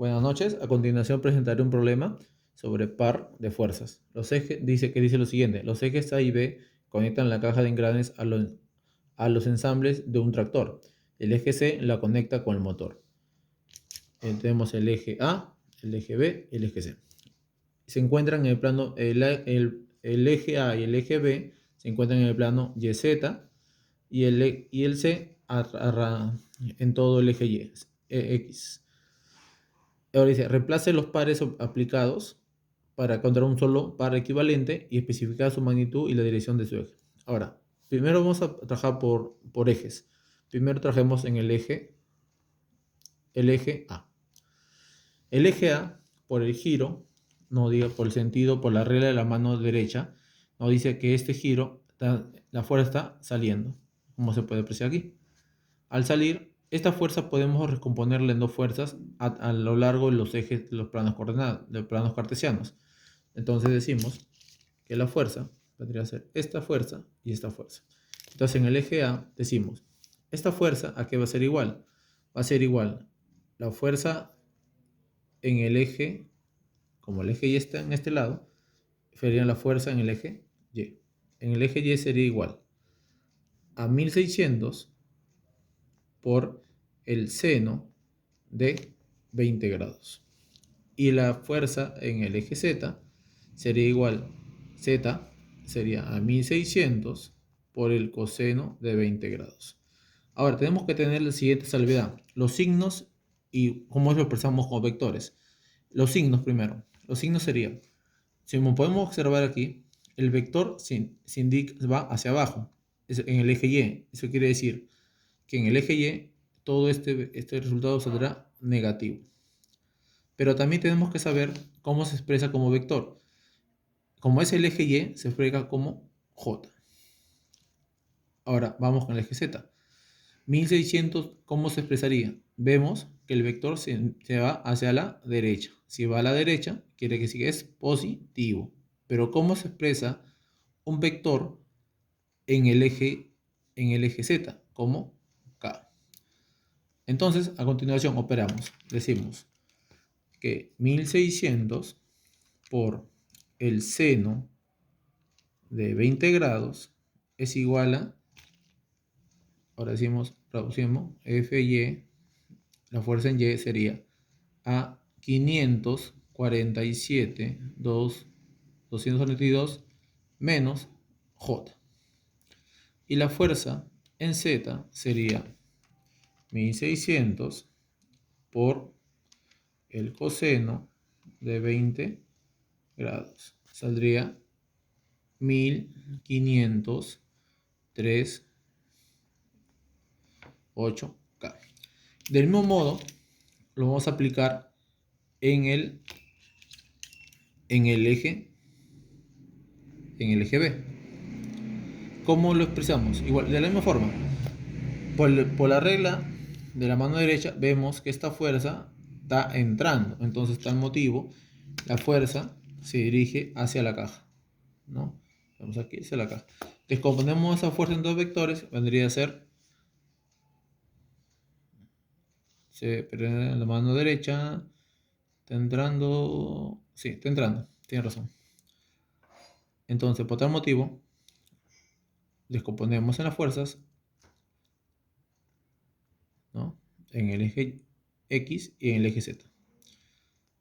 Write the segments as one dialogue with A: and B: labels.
A: Buenas noches. A continuación presentaré un problema sobre par de fuerzas. Dice lo siguiente: los ejes A y B conectan la caja de engranes a los ensambles de un tractor. El eje C la conecta con el motor. Tenemos el eje A, el eje B y el eje C. Se encuentran en el plano, el eje A y el eje B se encuentran en el plano YZ y el C en todo el eje X. Ahora dice, reemplace los pares aplicados para encontrar un solo par equivalente y especificar su magnitud y la dirección de su eje. Ahora, primero vamos a trabajar por ejes. Primero trabajemos en el eje A. El eje A, por el giro, no diga por el sentido, por la regla de la mano derecha, nos dice que este giro, la fuerza está saliendo, como se puede apreciar aquí. Al salir, esta fuerza podemos recomponerla en dos fuerzas a lo largo de los ejes de los planos coordenados, de los planos cartesianos. Entonces decimos que la fuerza podría ser esta fuerza y esta fuerza. Entonces en el eje A decimos, esta fuerza, ¿a qué va a ser igual? Va a ser igual la fuerza en el eje, como el eje Y está en este lado, sería la fuerza en el eje Y. En el eje Y sería igual a 1600 por el seno de 20 grados. Y la fuerza en el eje Z sería igual, Z sería a 1600 por el coseno de 20 grados. Ahora tenemos que tener la siguiente salvedad: los signos y cómo lo expresamos como vectores. Los signos primero. Los signos serían, si como podemos observar aquí, el vector se indica, va hacia abajo, en el eje Y. Eso quiere decir que en el eje Y todo este resultado saldrá negativo. Pero también tenemos que saber cómo se expresa como vector. Como es el eje Y, se expresa como J. Ahora vamos con el eje Z. 1600, ¿cómo se expresaría? Vemos que el vector se va hacia la derecha. Si va a la derecha, quiere decir que es positivo. Pero ¿cómo se expresa un vector en el eje Z? Como K. Entonces, a continuación operamos. Decimos que 1600 por el seno de 20 grados es igual a, ahora decimos, traducimos, Fy, la fuerza en Y sería a 292 menos J. Y la fuerza en Z sería 1600 por el coseno de 20 grados. Saldría 1503,8K. Del mismo modo, lo vamos a aplicar en el eje B. ¿Cómo lo expresamos? Igual, de la misma forma. Por la regla de la mano derecha, vemos que esta fuerza está entrando. Entonces, tal motivo, la fuerza se dirige hacia la caja, ¿no? Vamos aquí hacia la caja. Descomponemos esa fuerza en dos vectores. Vendría a ser, pero en la mano derecha está entrando. Sí, está entrando. Tiene razón. Entonces, por tal motivo, descomponemos en las fuerzas, ¿no? En el eje X y en el eje Z.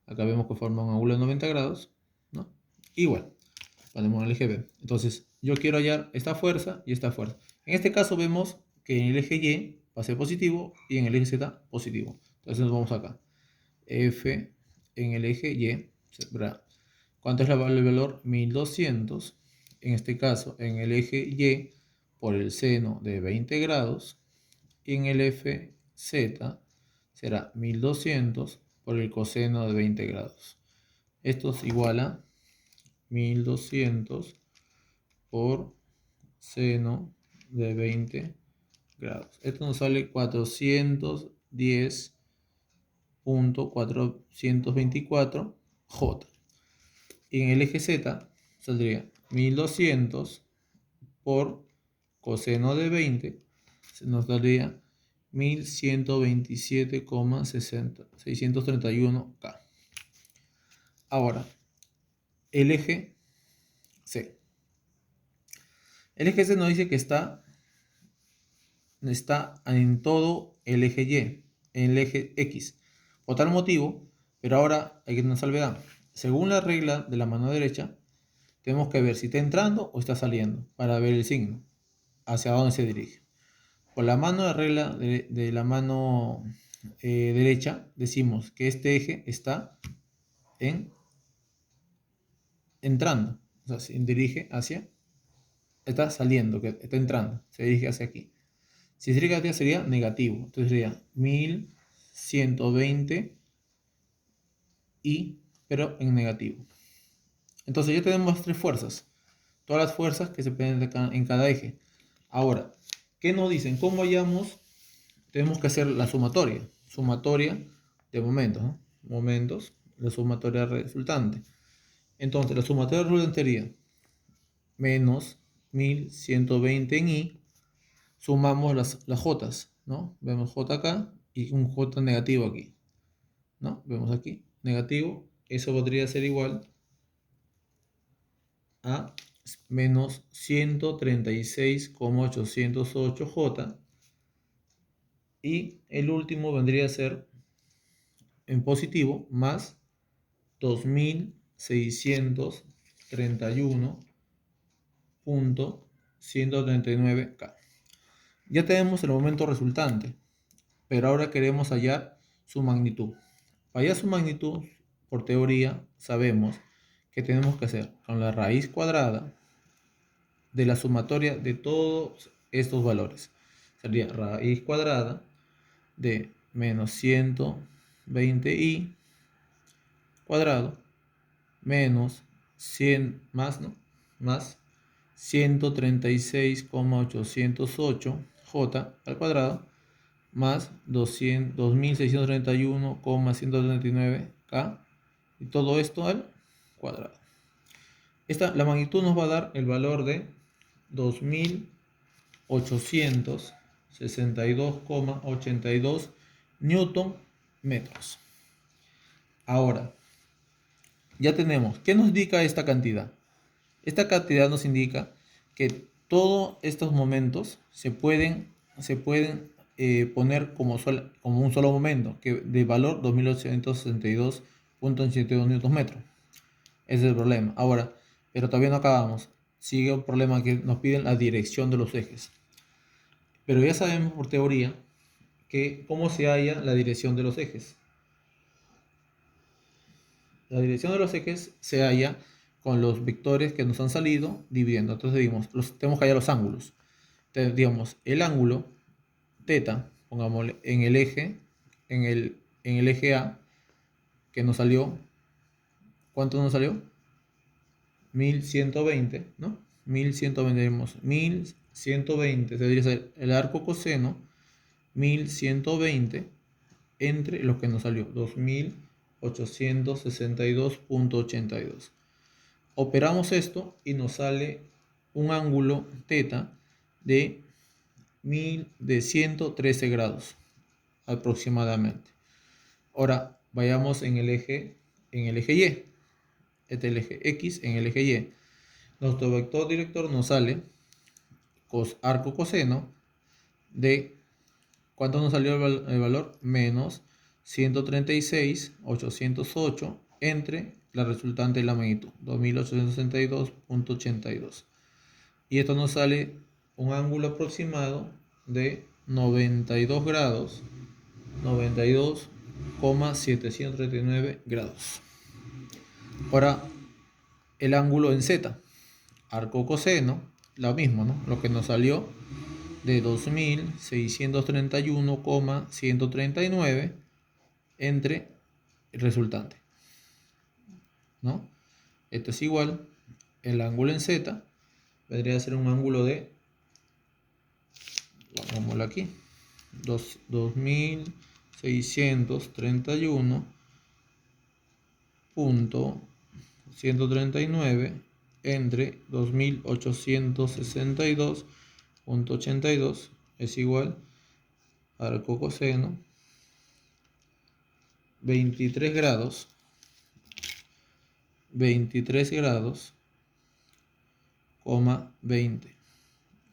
A: Acá vemos que forma un ángulo de 90 grados, ¿no? Igual, ponemos en el eje B. Entonces, yo quiero hallar esta fuerza y esta fuerza. En este caso vemos que en el eje Y va a ser positivo y en el eje Z positivo. Entonces nos vamos acá. F en el eje Y, ¿verdad? ¿Cuánto es el valor? 1200. En este caso, en el eje Y, por el seno de 20 grados. Y en el FZ será 1200 por el coseno de 20 grados. Esto es igual a 1200 por seno de 20 grados. Esto nos sale 410.424 J. Y en el eje Z saldría 1200 por coseno de 20, se nos daría 1127,631K. Ahora, el eje C. El eje C nos dice que está en todo el eje Y, en el eje X. Por tal motivo, pero ahora hay que tener una salvedad. Según la regla de la mano derecha, tenemos que ver si está entrando o está saliendo para ver el signo, hacia dónde se dirige. Por la mano de regla de la mano derecha, decimos que este eje está entrando, o sea, se dirige hacia, está saliendo, que está entrando, se dirige hacia aquí. Si se dirige hacia sería negativo, entonces sería 1120 pero en negativo. Entonces ya tenemos tres fuerzas, todas las fuerzas que se pueden en cada eje. Ahora, ¿qué nos dicen? ¿Cómo hallamos? Tenemos que hacer la sumatoria de momentos, ¿no? Momentos, la sumatoria resultante. Entonces, la sumatoria resultante sería menos 1120 en I, sumamos las Jotas, ¿no? Vemos J acá y un J negativo aquí, ¿no? Vemos aquí, negativo, eso podría ser igual a menos 136,808J, y el último vendría a ser en positivo más 2631,139K. Ya tenemos el momento resultante, pero ahora queremos hallar su magnitud. Para hallar su magnitud, por teoría, sabemos que tenemos que hacer con la raíz cuadrada de la sumatoria de todos estos valores. Sería raíz cuadrada de menos 120i cuadrado menos 100 más, ¿no? Más 136,808J al cuadrado más 2631,139K, y todo esto al cuadrado. La magnitud nos va a dar el valor de 2862,82 Newton metros. Ahora, ya tenemos, ¿qué nos indica esta cantidad? Esta cantidad nos indica que todos estos momentos se pueden poner como un solo momento, que de valor 2862,82 Newton metros. Ese es el problema. Ahora, pero todavía no acabamos. Sigue un problema que nos piden la dirección de los ejes. Pero ya sabemos por teoría que cómo se halla la dirección de los ejes. La dirección de los ejes se halla con los vectores que nos han salido dividiendo. Entonces tenemos que hallar los ángulos. Entonces, digamos, el ángulo θ, pongámosle en el eje, en el eje A, que nos salió, ¿cuánto nos salió? 1120, ¿no? 1120, digamos, 1120, debería ser el arco coseno, 1120 entre lo que nos salió, 2862,82. Operamos esto y nos sale un ángulo θ de 113 grados aproximadamente. Ahora vayamos en el eje Y. Este es el eje X en el eje Y. Nuestro vector director nos sale arco coseno de, ¿cuánto nos salió el valor? Menos 136,808 entre la resultante de la magnitud, 2862,82. Y esto nos sale un ángulo aproximado de 92 grados, 92,739 grados. Ahora, el ángulo en Z, arco coseno, lo mismo, ¿no? Lo que nos salió de 2631,139 entre el resultante, ¿no? Esto es igual, el ángulo en Z vendría a ser un ángulo de, pongámoslo aquí, 2631,139 entre 2862,82 es igual Ahora cocoseno 23 grados, 23 grados, coma 20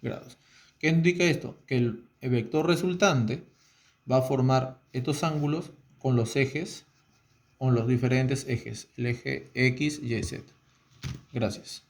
A: grados. ¿Qué indica esto? Que el vector resultante va a formar estos ángulos con los ejes, con los diferentes ejes, el eje X, Y, Z. Gracias.